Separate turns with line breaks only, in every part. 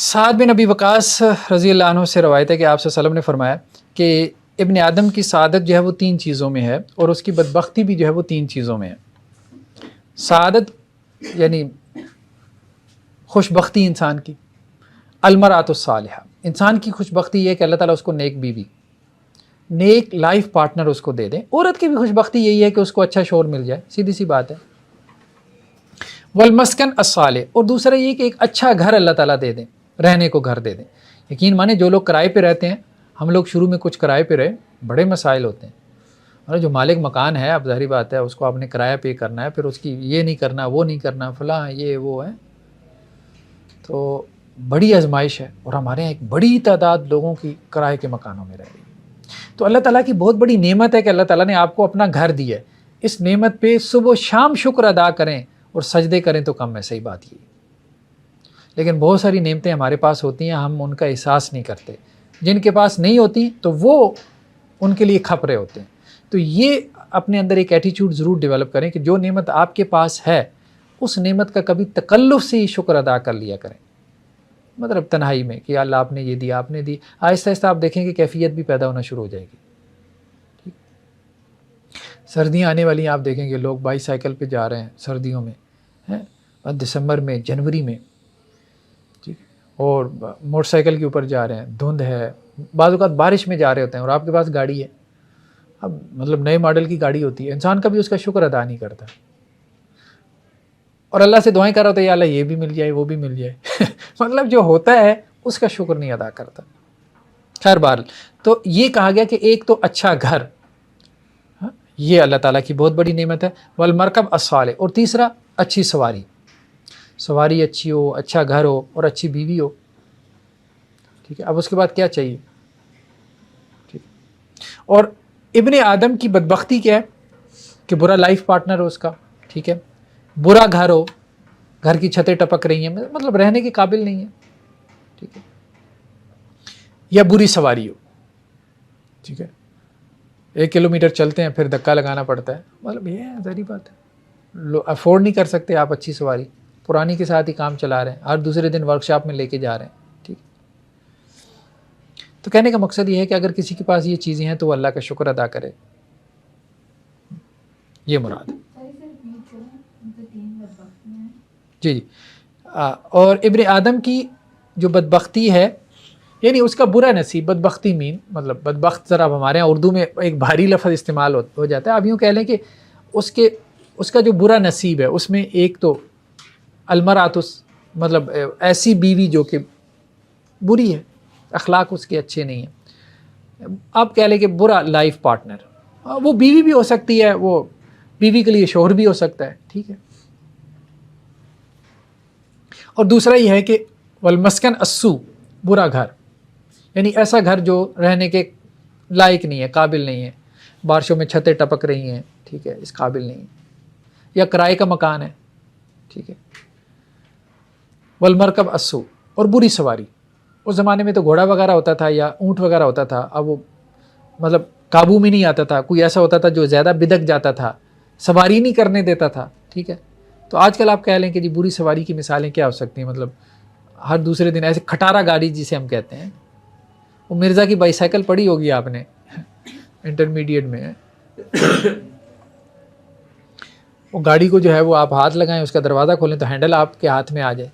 سعد بن ابی وقاص رضی اللہ عنہ سے روایت ہے کہ آپ صلی اللہ علیہ وسلم نے فرمایا کہ ابن آدم کی سعادت جو ہے وہ 3 چیزوں میں ہے اور اس کی بدبختی بھی جو ہے وہ 3 چیزوں میں ہے۔ سعادت یعنی خوش بختی انسان کی، المرأۃ الصالحہ، انسان کی خوش بختی یہ ہے کہ اللہ تعالیٰ اس کو نیک بیوی، نیک لائف پارٹنر اس کو دے دیں۔ عورت کی بھی خوش بختی یہی ہے کہ اس کو اچھا شوہر مل جائے، سیدھی سی بات ہے۔ والمسکن الصالح، اور دوسرا یہ کہ ایک اچھا گھر اللہ تعالیٰ دے دیں، رہنے کو گھر دے دیں۔ یقین مانے جو لوگ کرائے پہ رہتے ہیں، ہم لوگ شروع میں کچھ کرائے پہ رہے، بڑے مسائل ہوتے ہیں، اور جو مالک مکان ہے اب ظاہری بات ہے اس کو آپ نے کرایہ پے کرنا ہے، پھر اس کی یہ نہیں کرنا وہ نہیں کرنا فلاں یہ وہ ہے، تو بڑی آزمائش ہے۔ اور ہمارے یہاں ایک بڑی تعداد لوگوں کی کرائے کے مکانوں میں رہ رہی ہے۔ تو اللہ تعالیٰ کی بہت بڑی نعمت ہے کہ اللہ تعالیٰ نے آپ کو اپنا گھر دیا ہے۔ اس نعمت پہ صبح و شام شکر ادا کریں اور سجدے کریں تو کم ہے، صحیح بات یہ۔ لیکن بہت ساری نعمتیں ہمارے پاس ہوتی ہیں، ہم ان کا احساس نہیں کرتے۔ جن کے پاس نہیں ہوتی تو وہ ان کے لیے کھپرے ہوتے ہیں۔ تو یہ اپنے اندر ایک ایٹیچیوڈ ضرور ڈیولپ کریں کہ جو نعمت آپ کے پاس ہے اس نعمت کا کبھی تکلف سے ہی شکر ادا کر لیا کریں، مطلب تنہائی میں کہ اللہ آپ نے یہ دیا، آپ نے دی، آہستہ آہستہ آپ دیکھیں کہ کیفیت بھی پیدا ہونا شروع ہو جائے گی۔ ٹھیک، سردیاں آنے والی ہیں، آپ دیکھیں گے لوگ بائی سائیکل پہ جا رہے ہیں سردیوں میں، دسمبر میں، جنوری میں، ٹھیک، اور موٹر سائیکل کے اوپر جا رہے ہیں، دھند ہے، بعض اوقات بارش میں جا رہے ہوتے ہیں اور آپ کے پاس گاڑی ہے، اب مطلب نئے ماڈل کی گاڑی ہوتی ہے، انسان کبھی اس کا شکر ادا نہیں کرتا اور اللہ سے دعائیں کر رہا ہوتا ہے یا اللہ یہ بھی مل جائے وہ بھی مل جائے مطلب جو ہوتا ہے اس کا شکر نہیں ادا کرتا۔ خیر بہرحال، تو یہ کہا گیا کہ ایک تو اچھا گھر، یہ اللہ تعالیٰ کی بہت بڑی نعمت ہے، والمرکب الصالح، اور تیسرا اچھی سواری، سواری اچھی ہو، اچھا گھر ہو اور اچھی بیوی ہو۔ ٹھیک ہے، اب اس کے بعد کیا چاہیے؟ ٹھیک، اور ابن آدم کی بدبختی کیا ہے کہ برا لائف پارٹنر ہو اس کا، ٹھیک ہے، برا گھر ہو، گھر کی چھتیں ٹپک رہی ہیں، مطلب رہنے کے قابل نہیں ہے، ٹھیک ہے، یا بری سواری ہو، ٹھیک ہے، 1 کلومیٹر چلتے ہیں پھر دھکا لگانا پڑتا ہے، مطلب یہ ہے ظاہری بات ہے، افورڈ نہیں کر سکتے آپ اچھی سواری، پرانی کے ساتھ ہی کام چلا رہے ہیں، ہر دوسرے دن ورکشاپ میں لے کے جا رہے ہیں۔ ٹھیک، تو کہنے کا مقصد یہ ہے کہ اگر کسی کے پاس یہ چیزیں ہیں تو وہ اللہ کا شکر ادا کرے، یہ مراد ہے۔ جی جی، اور ابن آدم کی جو بدبختی ہے یعنی اس کا برا نصیب، بدبختی مین مطلب بدبخت ذرا ہمارے یہاں اردو میں ایک بھاری لفظ استعمال ہو جاتا ہے، اب یوں کہہ لیں کہ اس کا جو برا نصیب ہے اس میں ایک تو المرأۃ، مطلب ایسی بیوی جو کہ بری ہے، اخلاق اس کے اچھے نہیں ہیں، آپ کہہ لیں کہ برا لائف پارٹنر، وہ بیوی بھی ہو سکتی ہے، وہ بیوی کے لیے شوہر بھی ہو سکتا ہے، ٹھیک ہے۔ اور دوسرا یہ ہے کہ والمسکن السوء، برا گھر، یعنی ایسا گھر جو رہنے کے لائق نہیں ہے، قابل نہیں ہے، بارشوں میں چھتیں ٹپک رہی ہیں، ٹھیک ہے، اس قابل نہیں ہے، یا کرائے کا مکان ہے، ٹھیک ہے۔ والمرکب السوء، اور بری سواری، اس زمانے میں تو گھوڑا وغیرہ ہوتا تھا یا اونٹ وغیرہ ہوتا تھا، اب وہ مطلب قابو میں نہیں آتا تھا، کوئی ایسا ہوتا تھا جو زیادہ بدک جاتا تھا، سواری نہیں کرنے دیتا تھا، ٹھیک ہے۔ تو آج کل آپ کہہ لیں کہ جی بری سواری کی مثالیں کیا ہو سکتی ہیں، مطلب ہر دوسرے دن ایسے کھٹارا گاڑی جسے ہم کہتے ہیں، وہ مرزا کی بائی سائیکل پڑھی ہوگی آپ نے انٹرمیڈیٹ میں، وہ گاڑی کو جو ہے وہ آپ ہاتھ لگائیں، اس کا دروازہ کھولیں تو ہینڈل آپ کے ہاتھ میں آ جائے،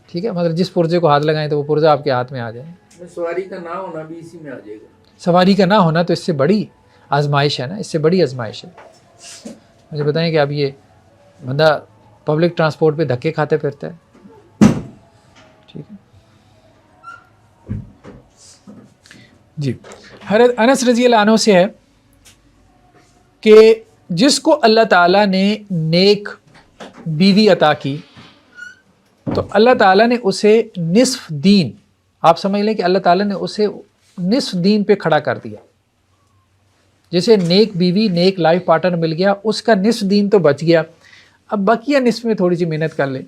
ٹھیک ہے، مطلب جس پرزے کو ہاتھ لگائیں تو وہ پرزہ آپ کے ہاتھ میں آ جائے۔
سواری کا نہ ہونا بھی اسی میں آ جائے گا،
سواری کا نہ ہونا تو اس سے بڑی آزمائش ہے نا، اس سے بڑی آزمائش ہے۔ مجھے بتائیں کہ اب یہ بندہ پبلک ٹرانسپورٹ پہ دھکے کھاتے پھرتا ہے، ٹھیک ہے جی۔ حضرت انس رضی اللہ عنہ سے ہے کہ جس کو اللہ تعالیٰ نے نیک بیوی عطا کی تو اللہ تعالیٰ نے اسے نصف دین، آپ سمجھ لیں کہ اللہ تعالیٰ نے اسے نصف دین پہ کھڑا کر دیا۔ جسے نیک بیوی، نیک لائف پارٹنر مل گیا، اس کا نصف دین تو بچ گیا، اب بقیہ نصف میں تھوڑی سی محنت کر لیں۔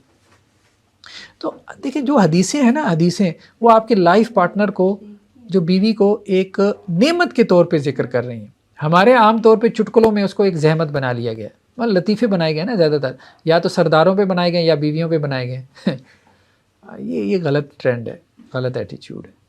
تو دیکھیں جو حدیثیں ہیں نا، حدیثیں وہ آپ کے لائف پارٹنر کو، جو بیوی کو ایک نعمت کے طور پہ ذکر کر رہی ہیں۔ ہمارے عام طور پہ چٹکلوں میں اس کو ایک زحمت بنا لیا گیا، مطلب لطیفے بنائے گئے نا، زیادہ تر یا تو سرداروں پہ بنائے گئے یا بیویوں پہ بنائے گئے یہ غلط ٹرینڈ ہے، غلط ایٹیچیوڈ ہے.